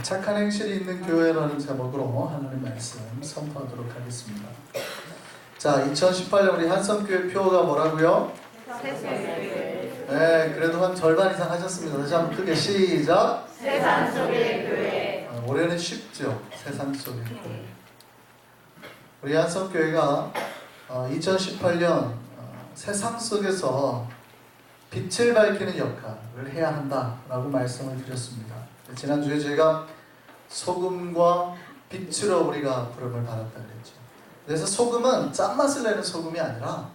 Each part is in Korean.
착한 행실이 있는 교회라는 제목으로 하나님 말씀 선포하도록 하겠습니다. 자, 2018년 우리 한성교회 표어가 뭐라고요? 네, 그래도 한 절반 이상 하셨습니다. 다시 한번 크게 시작! 세상 속의 교회. 올해는 쉽죠? 세상 속의 교회. 우리 한성교회가 2018년 세상 속에서 빛을 밝히는 역할을 해야 한다라고 말씀을 드렸습니다. 지난주에 제가 소금과 빛으로 우리가 부름을 받았다 그랬죠. 그래서 소금은 짠맛을 내는 소금이 아니라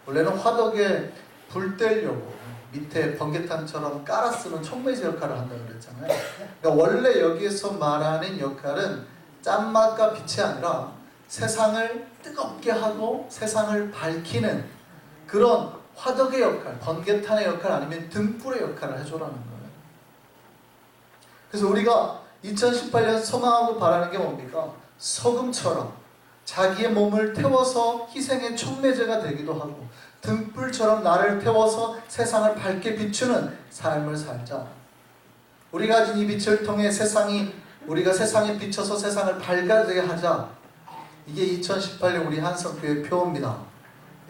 원래는 화덕에 불 떼려고 밑에 번개탄처럼 깔아 쓰는 촉매제 역할을 한다고 그랬잖아요. 그러니까 원래 여기에서 말하는 역할은 짠맛과 빛이 아니라 세상을 뜨겁게 하고 세상을 밝히는 그런 화덕의 역할, 번개탄의 역할 아니면 등불의 역할을 해줘라는 거예요. 그래서 우리가 2018년 소망하고 바라는 게 뭡니까? 소금처럼 자기의 몸을 태워서 희생의 촉매제가 되기도 하고 등불처럼 나를 태워서 세상을 밝게 비추는 삶을 살자. 우리가 가진 이 빛을 통해 우리가 세상에 비춰서 세상을 밝아지게 하자. 이게 2018년 우리 한성교회 표어입니다.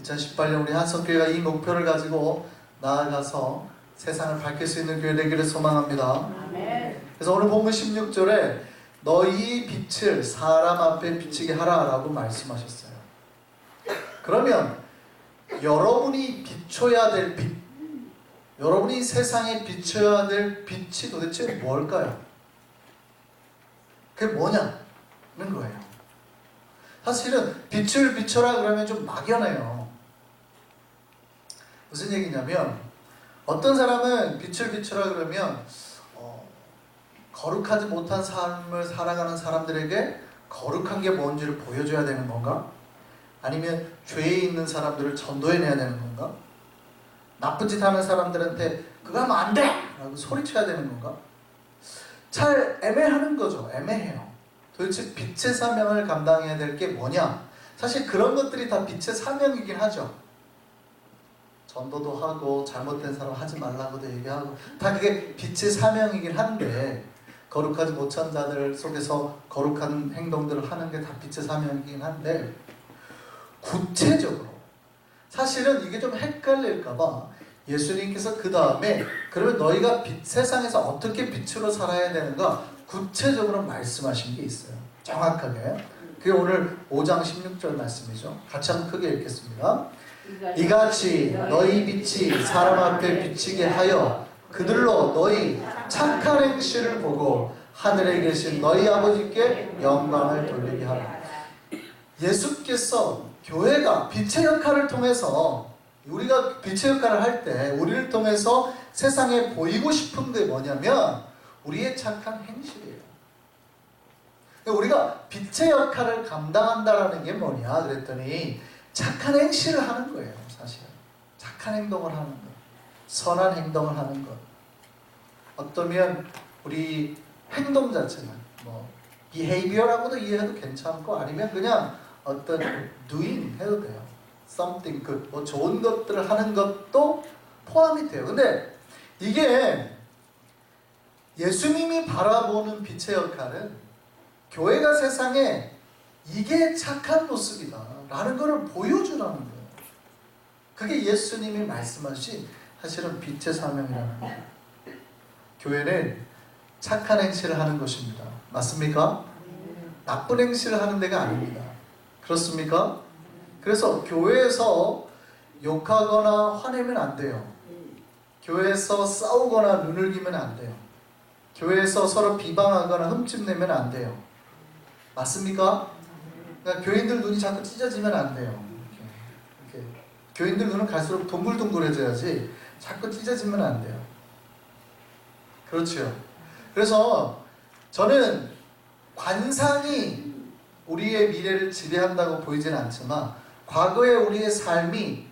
2018년 우리 한성교회가 이 목표를 가지고 나아가서 세상을 밝힐 수 있는 교회 되기를 소망합니다. 그래서 오늘 본문 16절에 너희 빛을 사람 앞에 비치게 하라 라고 말씀하셨어요. 그러면 여러분이 비춰야 될 빛, 여러분이 세상에 비춰야 될 빛이 도대체 뭘까요? 그게 뭐냐는 거예요. 사실은 빛을 비춰라 그러면 좀 막연해요. 무슨 얘기냐면 어떤 사람은 빛을 비춰라 그러면 거룩하지 못한 삶을 살아가는 사람들에게 거룩한 게 뭔지를 보여줘야 되는 건가? 아니면 죄에 있는 사람들을 전도해내야 되는 건가? 나쁜 짓 하는 사람들한테 그거 하면 안 돼! 라고 소리쳐야 되는 건가? 잘 애매하는 거죠. 애매해요. 도대체 빛의 사명을 감당해야 될 게 뭐냐? 사실 그런 것들이 다 빛의 사명이긴 하죠. 전도도 하고 잘못된 사람 하지 말라고도 얘기하고 다 그게 빛의 사명이긴 한데 거룩하지 못한 자들 속에서 거룩한 행동들을 하는 게 다 빛의 사명이긴 한데 구체적으로 사실은 이게 좀 헷갈릴까봐 예수님께서 그 다음에 그러면 너희가 세상에서 어떻게 빛으로 살아야 되는가 구체적으로 말씀하신 게 있어요. 정확하게. 그게 오늘 5장 16절 말씀이죠. 같이 한번 크게 읽겠습니다. 이같이 너희 빛이 사람 앞에 비치게 하여 그들로 너희 착한 행실을 보고 하늘에 계신 너희 아버지께 영광을 돌리게 하라. 예수께서 교회가 빛의 역할을 통해서 우리가 빛의 역할을 할 때 우리를 통해서 세상에 보이고 싶은 게 뭐냐면 우리의 착한 행실이에요. 우리가 빛의 역할을 감당한다라는 게 뭐냐 그랬더니 착한 행실을 하는 거예요. 사실 착한 행동을 하는 것, 선한 행동을 하는 것. 어쩌면 우리 행동 자체는 behavior라고도 이해해도 괜찮고 아니면 그냥 어떤 doing 해도 돼요. something good, 좋은 것들을 하는 것도 포함이 돼요. 근데 이게 예수님이 바라보는 빛의 역할은 교회가 세상에 이게 착한 모습이다 라는 것을 보여주라는 거예요. 그게 예수님이 말씀하신 사실은 빛의 사명이라는 거예요. 교회는 착한 행실을 하는 것입니다. 맞습니까? 나쁜 행실을 하는 데가 아닙니다. 그렇습니까? 그래서 교회에서 욕하거나 화내면 안 돼요. 교회에서 싸우거나 눈을 기면 안 돼요. 교회에서 서로 비방하거나 흠집내면 안 돼요. 맞습니까? 그러니까 교인들 눈이 자꾸 찢어지면 안 돼요. 이렇게. 교인들 눈은 갈수록 동글동글해져야지 자꾸 찢어지면 안 돼요. 그렇죠. 그래서 저는 관상이 우리의 미래를 지배한다고 보이지는 않지만 과거의 우리의 삶이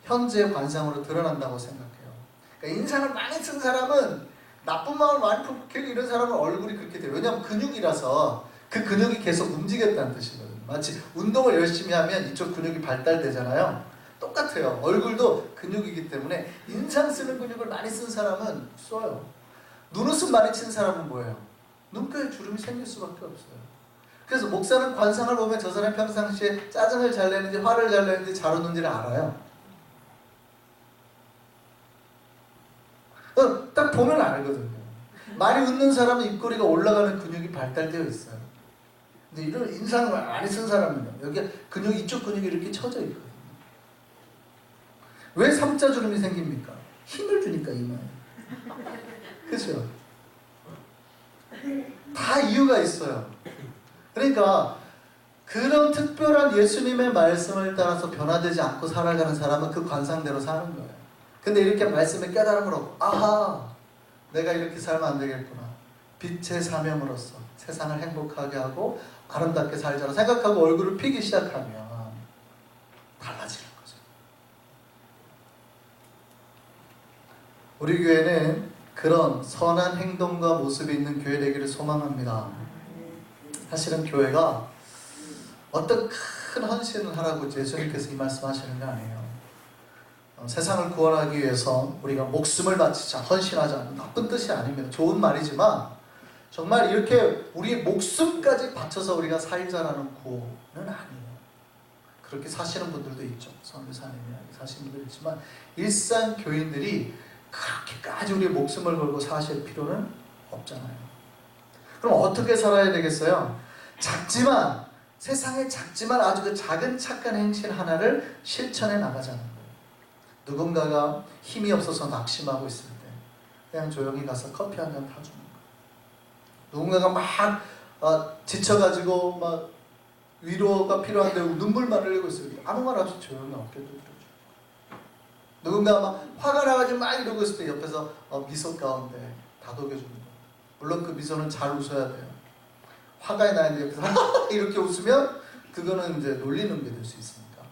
현재의 관상으로 드러난다고 생각해요. 그러니까 인상을 많이 쓴 사람은 나쁜 마음을 많이 품고 이런 사람은 얼굴이 그렇게 돼요. 왜냐하면 근육이라서 그 근육이 계속 움직였다는 뜻이거든요. 마치 운동을 열심히 하면 이쪽 근육이 발달되잖아요. 똑같아요. 얼굴도 근육이기 때문에 인상 쓰는 근육을 많이 쓴 사람은 써요. 눈웃음 많이 친 사람은 뭐예요? 눈가에 주름이 생길 수밖에 없어요. 그래서 목사는 관상을 보면 저 사람이 평상시에 짜증을 잘 내는지 화를 잘 내는지 잘 웃는지를 알아요. 딱 보면 알거든요. 많이 웃는 사람은 입꼬리가 올라가는 근육이 발달되어 있어요. 근데 이런 인상을 많이 쓴 사람은요, 여기 근육, 이쪽 근육이 이렇게 쳐져 있거든요. 왜 삼자주름이 생깁니까? 힘을 주니까 이마에. 그렇죠? 다 이유가 있어요. 그러니까 그런 특별한 예수님의 말씀을 따라서 변화되지 않고 살아가는 사람은 그 관상대로 사는 거예요. 근데 이렇게 말씀에 깨달음을 얻고, 아하, 내가 이렇게 살면 안 되겠구나. 빛의 사명으로서 세상을 행복하게 하고 아름답게 살자고 생각하고 얼굴을 피기 시작하면 달라지는 거죠. 우리 교회는 그런 선한 행동과 모습이 있는 교회 되기를 소망합니다. 사실은 교회가 어떤 큰 헌신을 하라고 예수님께서 이 말씀하시는 게 아니에요. 세상을 구원하기 위해서 우리가 목숨을 바치자, 헌신하자, 나쁜 뜻이 아닙니다. 좋은 말이지만 정말 이렇게 우리의 목숨까지 바쳐서 우리가 살자라는 구호는 아니에요. 그렇게 사시는 분들도 있죠. 선교사님이나 사시는 분들 있지만 일상 교인들이 그렇게까지 우리의 목숨을 걸고 사실 필요는 없잖아요. 그럼 어떻게 살아야 되겠어요? 작지만, 세상에 작지만 아주 그 작은 착한 행실 하나를 실천해 나가자는 거예요. 누군가가 힘이 없어서 낙심하고 있을 때 그냥 조용히 가서 커피 한 잔 타주는 거예요. 누군가가 막 지쳐가지고 막 위로가 필요한데 눈물만 흘리고 있을 때 아무 말 없이 조용히 어깨 두드려줘요. 누군가 막 화가 나가지고 막 이러고 있을 때 옆에서 미소 가운데 다독여주는 거예요. 물론 그 미소는 잘 웃어야 돼요. 화가 나는데 옆에서 이렇게 웃으면 그거는 이제 놀리는 게 될 수 있으니까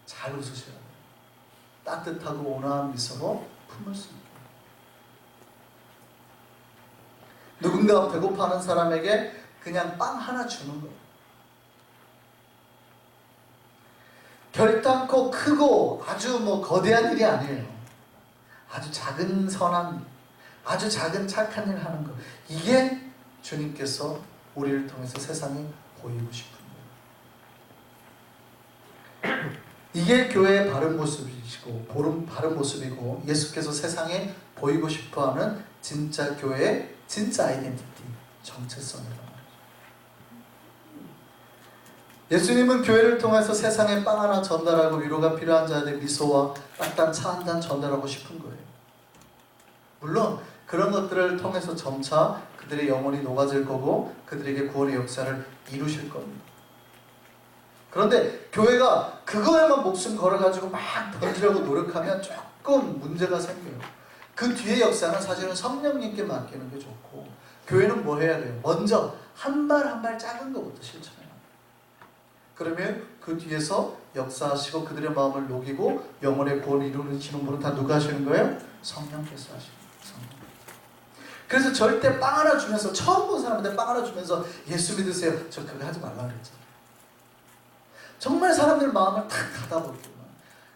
잘 웃으셔야 돼요. 따뜻하고 온화한 미소로 품을 수 있게. 누군가 배고파하는 사람에게 그냥 빵 하나 주는 거예요. 결단코 크고 아주 거대한 일이 아니에요. 아주 작은 선한 일, 아주 작은 착한 일 하는 것. 이게 주님께서 우리를 통해서 세상에 보이고 싶은 거예요. 이게 교회의 바른 모습이시고 바른 모습이고 예수께서 세상에 보이고 싶어하는 진짜 교회의 진짜 아이덴티티, 정체성이다. 예수님은 교회를 통해서 세상에 빵 하나 전달하고 위로가 필요한 자들의 미소와 따뜻한 차 한 잔 전달하고 싶은 거예요. 물론 그런 것들을 통해서 점차 그들의 영혼이 녹아질 거고 그들에게 구원의 역사를 이루실 겁니다. 그런데 교회가 그거에만 목숨 걸어가지고 막 던지려고 노력하면 조금 문제가 생겨요. 그 뒤의 역사는 사실은 성령님께 맡기는 게 좋고 교회는 뭐 해야 돼요? 먼저 한 발 한 발 작은 것부터 실천해요. 그러면 그 뒤에서 역사하시고 그들의 마음을 녹이고 영혼의 구원을 이루시는 분은 다 누가 하시는 거예요? 성령께서 하시는 거예요. 그래서 절대 빵 하나 주면서 처음 본 사람한테 빵 하나 주면서 예수 믿으세요. 저 그거 하지 말라 그랬잖아요. 정말 사람들 마음을 탁 닫아버리구나.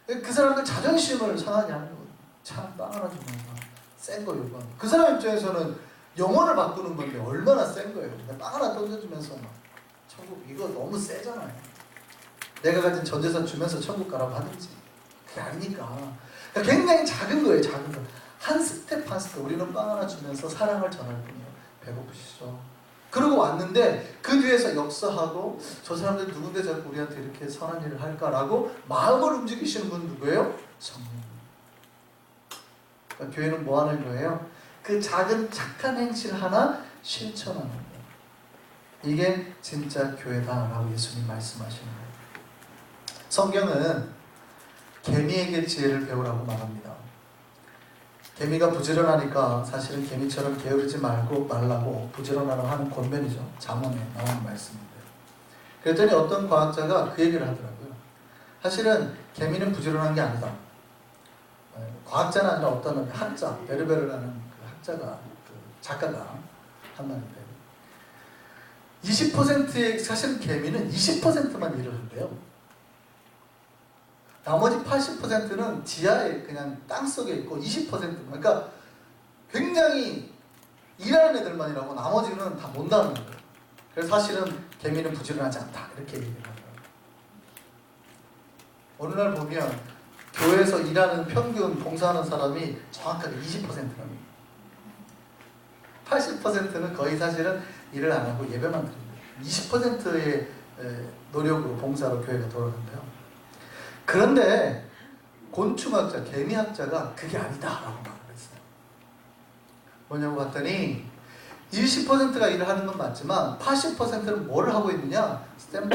그 사람들 자존심을 상하게 하는 거예요. 참 빵 하나 주면서 센 거 요구하는. 그 사람 입장에서는 영혼을 바꾸는 건데 얼마나 센 거예요. 빵 하나 던져주면서 막 천국 이거 너무 세잖아요. 내가 가진 전 재산 주면서 천국 가라고 하든지 그게 아니니까. 그러니까 굉장히 작은 거예요. 작은 거. 한 스텝 한 스텝. 우리는 빵 하나 주면서 사랑을 전할 뿐이에요. 배고프시죠? 그러고 왔는데 그 뒤에서 역사하고 저 사람들 누군데 자꾸 우리한테 이렇게 선한 일을 할까라고 마음을 움직이시는 분 누구예요? 성령. 그러니까 교회는 뭐 하는 거예요? 그 작은 착한 행실 하나 실천하는 거예요. 이게 진짜 교회다라고 예수님 말씀하시는 거예요. 성경은 개미에게 지혜를 배우라고 말합니다. 개미가 부지런하니까 사실은 개미처럼 게으르지 말라고 부지런하라고 하는 권면이죠. 잠언에 나오는 말씀인데. 그랬더니 어떤 과학자가 그 얘기를 하더라고요. 사실은 개미는 부지런한 게 아니다. 과학자는 아니라 어떤 학자, 베르베르라는 그 학자가, 그 작가가 한 말인데 20%의 사실은 개미는 20%만 일을 한대요. 나머지 80%는 지하에 그냥 땅속에 있고 20%만. 그러니까 굉장히 일하는 애들만 일하고 나머지는 다 논다는 거예요. 그래서 사실은 개미는 부지런하지 않다 이렇게 얘기를 하더라고요. 오늘날 보면 교회에서 일하는 평균 봉사하는 사람이 정확하게 20%랍니다. 80%는 거의 사실은 일을 안 하고 예배만 드립니다. 20%의 노력으로 봉사로 교회가 돌아간대요. 그런데 곤충학자, 개미학자가 그게 아니다라고 말을 했어요. 뭐냐고 봤더니 20%가 일을 하는 건 맞지만 80%는 뭘 하고 있느냐? 스탬프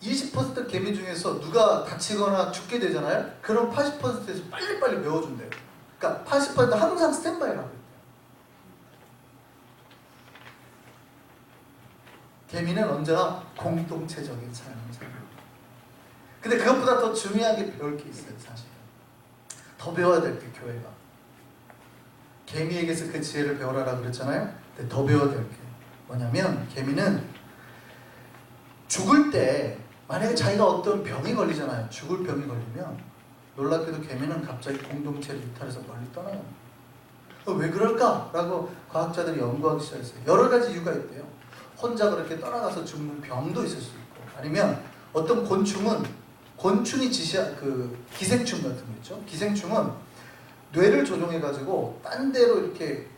20% 개미 중에서 누가 다치거나 죽게 되잖아요? 그럼 80%에서 빨리빨리 메워준대요. 그러니까 80% 항상 스탠바이를 하고 있대요. 개미는 언제나 공동체적인 삶을 살아요. 근데 그것보다 더 중요한 게 배울 게 있어요, 사실은. 더 배워야 될 게 교회가. 개미에게서 그 지혜를 배우라고 그랬잖아요? 근데 더 배워야 될 게 뭐냐면 개미는 죽을 때 만약에 자기가 어떤 병이 걸리잖아요. 죽을 병이 걸리면 놀랍게도 개미는 갑자기 공동체를 이탈해서 멀리 떠나요. 왜 그럴까? 라고 과학자들이 연구하기 시작했어요. 여러 가지 이유가 있대요. 혼자 그렇게 떠나가서 죽는 병도 있을 수 있고, 아니면 어떤 곤충이 지시한 기생충 같은 거 있죠. 기생충은 뇌를 조종해가지고 딴 데로 이렇게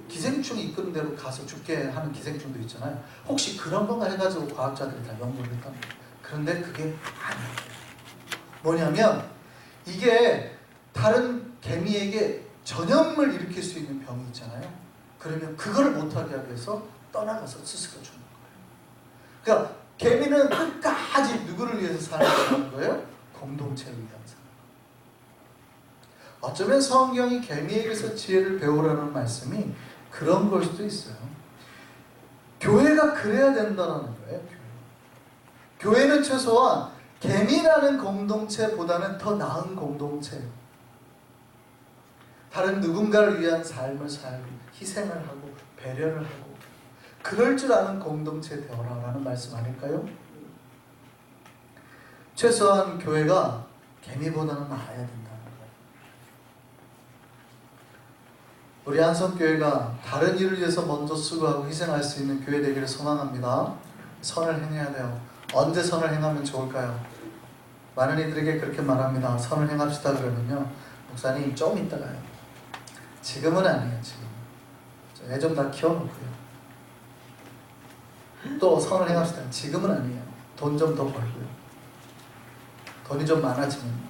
기생충이 이끄는 대로 가서 죽게 하는 기생충도 있잖아요. 혹시 그런 건가 해가지고 과학자들이 다 연구를 했답니다. 그런데 그게 아니에요. 뭐냐면 이게 다른 개미에게 전염을 일으킬 수 있는 병이 있잖아요. 그러면 그거를 못하게 하기 위해서 떠나가서 스스로 죽는 거예요. 그러니까 개미는 끝까지 누구를 위해서 사는 거예요? 공동체를 위한 삶. 어쩌면 성경이 개미에게서 지혜를 배우라는 말씀이 그런 걸 수도 있어요. 교회가 그래야 된다는 거예요. 교회는 최소한 개미라는 공동체보다는 더 나은 공동체, 다른 누군가를 위한 삶을 살고 희생을 하고 배려를 하고 그럴 줄 아는 공동체 되어라라는 말씀 아닐까요? 최소한 교회가 개미보다는 나아야 된다는 거예요. 우리 한성교회가 다른 일을 위해서 먼저 수고하고 희생할 수 있는 교회 되기를 소망합니다. 선을 행해야 돼요. 언제 선을 행하면 좋을까요? 많은 이들에게 그렇게 말합니다. 선을 행합시다 그러면요, 목사님 좀 이따가요. 지금은 아니에요. 지금 애 좀 다 키워놓고요. 또 선을 행합시다. 지금은 아니에요. 돈 좀 더 벌고요. 돈이 좀 많아지면.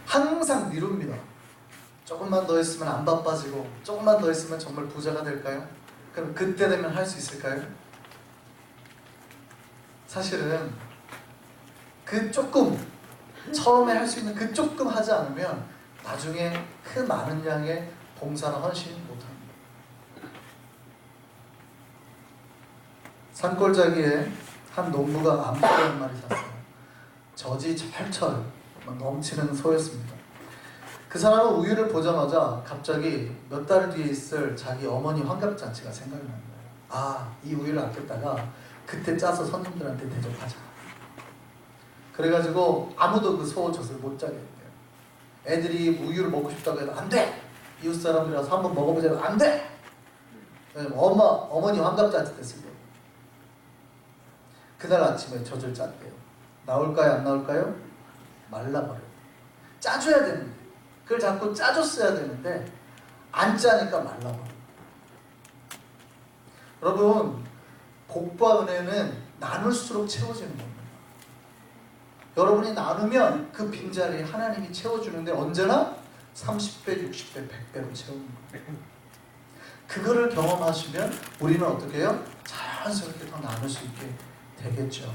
항상 미룹니다. 조금만 더 있으면 안 바빠지고 조금만 더 있으면 정말 부자가 될까요? 그럼 그때 되면 할 수 있을까요? 사실은 그 조금, 처음에 할 수 있는 그 조금 하지 않으면 나중에 그 많은 양의 봉사나 헌신을 못합니다. 산골짜기에 한 농부가 암소를 한 마리 샀어요. 젖이 철철 넘치는 소였습니다. 그 사람은 우유를 보자마자 갑자기 몇 달 뒤에 있을 자기 어머니 환갑잔치가 생각이 나는 거예요. 아, 이 우유를 아꼈다가 그때 짜서 손님들한테 대접하자. 그래가지고 아무도 그 소젖을 못 짜게 했대요. 애들이 우유를 먹고 싶다고 해도 안 돼! 이웃 사람들이라서 한번 먹어보자고 안 돼! 어머니 환갑잔치 됐을 때 그날 아침에 젖을 짰대요. 나올까요? 안 나올까요? 말라버려요. 짜줘야 되는데, 그걸 자꾸 짜줬어야 되는데 안 짜니까 말라버려요. 여러분, 복과 은혜는 나눌수록 채워지는 겁니다. 여러분이 나누면 그 빈자리에 하나님이 채워주는데 언제나 30배, 60배, 100배로 채우는 거예요. 그거를 경험하시면 우리는 어떻게 해요? 자연스럽게 더 나눌 수 있게 되겠죠.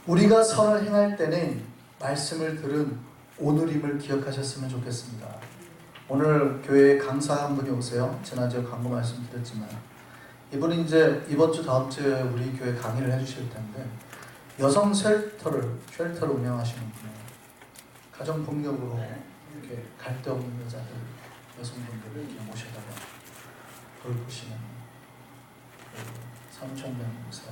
우리가 선을 행할 때는 말씀을 들은 오늘임을 기억하셨으면 좋겠습니다. 오늘 교회에 강사 한 분이 오세요. 지난주에 광고 말씀드렸지만 이분이 이제 이번 주 다음 주에 우리 교회 강의를 해주실 텐데 여성 쉘터를 운영하시는 분이에요. 가정 폭력으로 이렇게 갈 데 없는 여자들, 여성분들을 이렇게 모셔다가 돌보시는 삼천명 목사.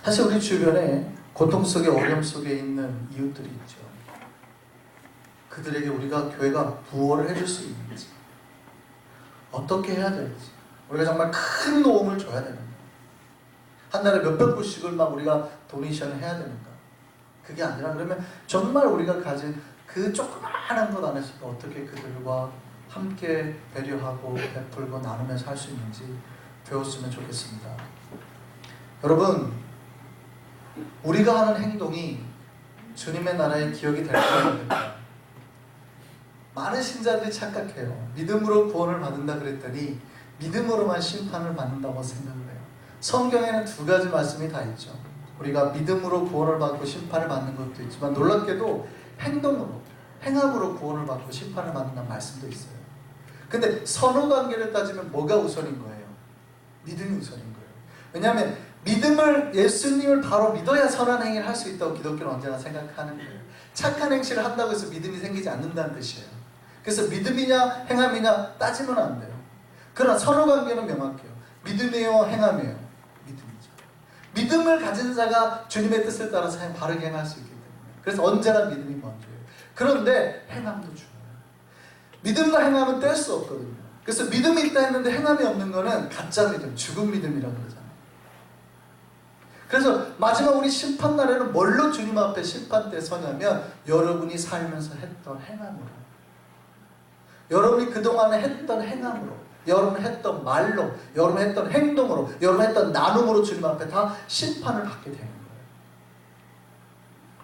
사실 우리 주변에 고통 속에 어려움 속에 있는 이웃들이 있죠. 그들에게 우리가 교회가 부어를 해줄 수 있는지, 어떻게 해야 될지, 우리가 정말 큰 도움을 줘야 되는가, 한 달에 몇백 불씩을 막 우리가 도네이션을 해야 되는가, 그게 아니라 그러면 정말 우리가 가진 그 조그마한 것 안에서 어떻게 그들과 함께 배려하고 베풀고 나누면서 할 수 있는지 배웠으면 좋겠습니다. 여러분, 우리가 하는 행동이 주님의 나라의 기억이 될 겁니다. 많은 신자들이 착각해요. 믿음으로 구원을 받는다 그랬더니 믿음으로만 심판을 받는다고 생각을 해요. 성경에는 두 가지 말씀이 다 있죠. 우리가 믿음으로 구원을 받고 심판을 받는 것도 있지만 놀랍게도 행동으로, 행함으로 구원을 받고 심판을 받는다는 말씀도 있어요. 근데 선후관계를 따지면 뭐가 우선인 거예요? 믿음이 우선인 거예요. 왜냐하면 믿음을, 예수님을 바로 믿어야 선한 행위를 할 수 있다고 기독교는 언제나 생각하는 거예요. 착한 행실을 한다고 해서 믿음이 생기지 않는다는 뜻이에요. 그래서 믿음이냐 행함이냐 따지면 안 돼요. 그러나 선후관계는 명확해요. 믿음이에요, 행함이에요? 믿음이죠. 믿음을 가진 자가 주님의 뜻을 따라서 바르게 행할 수 있기 때문에, 그래서 언제나 믿음이 먼저예요. 그런데 행함도 중요해요. 믿음과 행함은 뗄 수 없거든요. 그래서 믿음이 있다 했는데 행함이 없는 거는 가짜 믿음, 죽은 믿음이라고 그러잖아요. 그래서 마지막 우리 심판날에는 뭘로 주님 앞에 심판대에 서냐면 여러분이 살면서 했던 행함으로, 여러분이 그동안에 했던 행함으로, 여러분 했던 말로, 여러분 했던 행동으로, 여러분 했던 나눔으로 주님 앞에 다 심판을 받게 되는 거예요.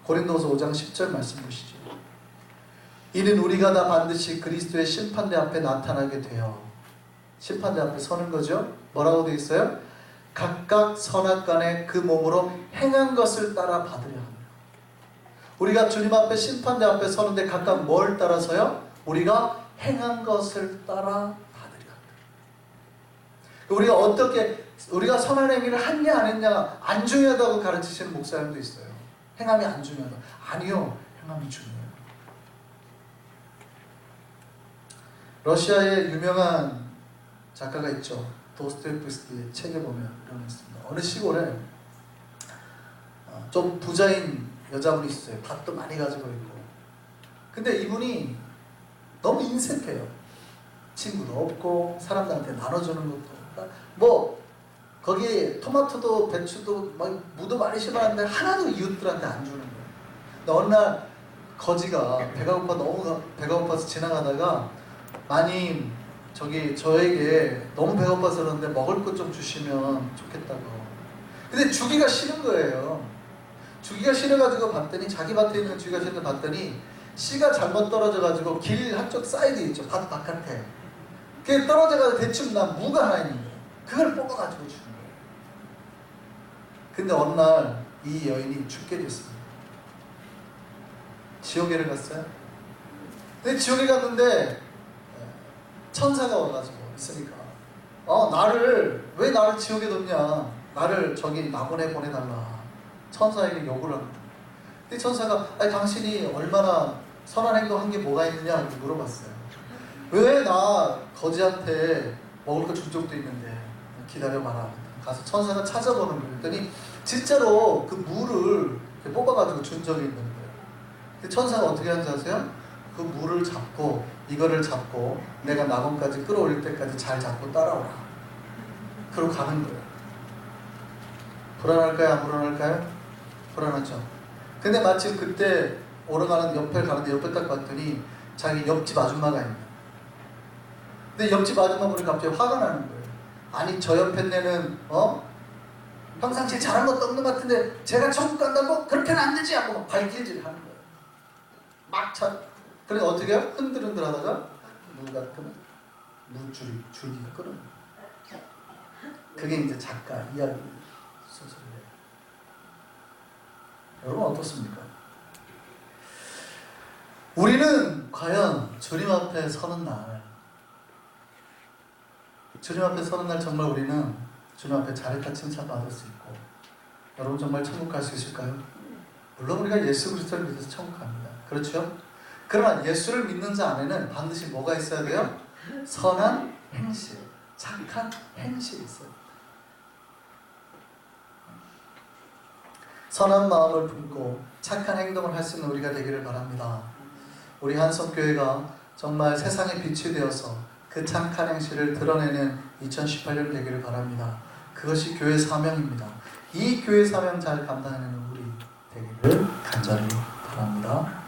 고린도서 5장 10절 말씀 보시죠. 이는 우리가 다 반드시 그리스도의 심판대 앞에 나타나게 되어, 심판대 앞에 서는 거죠. 뭐라고 되어 있어요? 각각 선악간에 그 몸으로 행한 것을 따라 받으려 합니다. 우리가 주님 앞에 심판대 앞에 서는데 각각 뭘 따라서요? 우리가 행한 것을 따라 받으려 합니다. 우리가 어떻게, 우리가 선한 행위를 했냐 안 했냐 안 중요하다고 가르치시는 목사님도 있어요. 행함이 안 중요하다. 아니요, 행함이 중요해요. 러시아의 유명한 작가가 있죠. 도스토옙스키의 책에 보면 이런 게 있습니다. 어느 시골에 좀 부자인 여자분이 있어요. 밭도 많이 가지고 있고. 근데 이분이 너무 인색해요. 친구도 없고 사람들한테 나눠주는 것도 없고, 뭐 거기에 토마토도 배추도 막 무도 많이 심었는데 하나도 이웃들한테 안 주는 거예요. 근데 어느 날 거지가 배가 고파, 너무 배가 고파서 지나가다가, 마님 저에게 너무 배고파서 그러는데 먹을 것 좀 주시면 좋겠다고. 근데 주기가 싫은 거예요. 주기가 싫어가지고 봤더니, 자기 밭에 있는 주기가 싫은데 봤더니 씨가 잘못 떨어져가지고 길 한쪽 사이드에 있죠. 밭 바깥에. 그게 떨어져가지고 대충 난 무가 하나 있는 거예요. 그걸 뽑아가지고 주는 거예요. 근데 어느 날 이 여인이 죽게 됐습니다. 지옥에를 갔어요. 근데 지옥에 갔는데 천사가 와가지고 있으니까, 왜 나를 지옥에 뒀냐, 나를 저기 낙원에 보내달라, 천사에게 요구를 합니다. 근데 천사가, 당신이 얼마나 선한 행동한 게 뭐가 있느냐 이렇게 물어봤어요. 왜 나 거지한테 먹을 거 준 적도 있는데, 기다려봐라. 가서 천사가 찾아보는 거예요. 그랬더니 진짜로 그 물을 뽑아가지고 준 적이 있는 거예요. 근데 천사가 어떻게 하는지 아세요? 그 물을 잡고, 이거를 잡고 내가 낙원까지 끌어올릴 때까지 잘 잡고 따라오라. 그러고 가는 거예요. 불안할까요? 안 불안할까요? 불안하죠. 근데 마침 그때 오르가는 옆에 가는데 옆에 딱 봤더니 자기 옆집 아줌마가 있는 거예요. 근데 옆집 아줌마 보니까 갑자기 화가 나는 거예요. 아니 저 옆에 내는 평상시에 잘한 것도 없는 것 같은데 제가 천국 간다고? 그렇게는 안 되지! 하고 막 발길질을 하는 거예요. 막 그래서 어떻게 해요? 흔들흔들 하다가 물 같은 줄기가 끓어요. 그게 이제 작가 이야기 소설이에요. 여러분 어떻습니까? 우리는 과연 주님 앞에 서는 날, 정말 우리는 주님 앞에 잘했다 칭찬받을 수 있고, 여러분 정말 천국 갈 수 있을까요? 물론 우리가 예수 그리스도를 믿어서 천국 갑니다. 그렇죠? 그러나 예수를 믿는 자 안에는 반드시 뭐가 있어야 돼요? 선한 행실, 착한 행실이 있어요. 선한 마음을 품고 착한 행동을 할 수 있는 우리가 되기를 바랍니다. 우리 한성교회가 정말 세상의 빛이 되어서 그 착한 행실을 드러내는 2018년 되기를 바랍니다. 그것이 교회 사명입니다. 이 교회 사명 잘 감당하는 우리 되기를 간절히 바랍니다.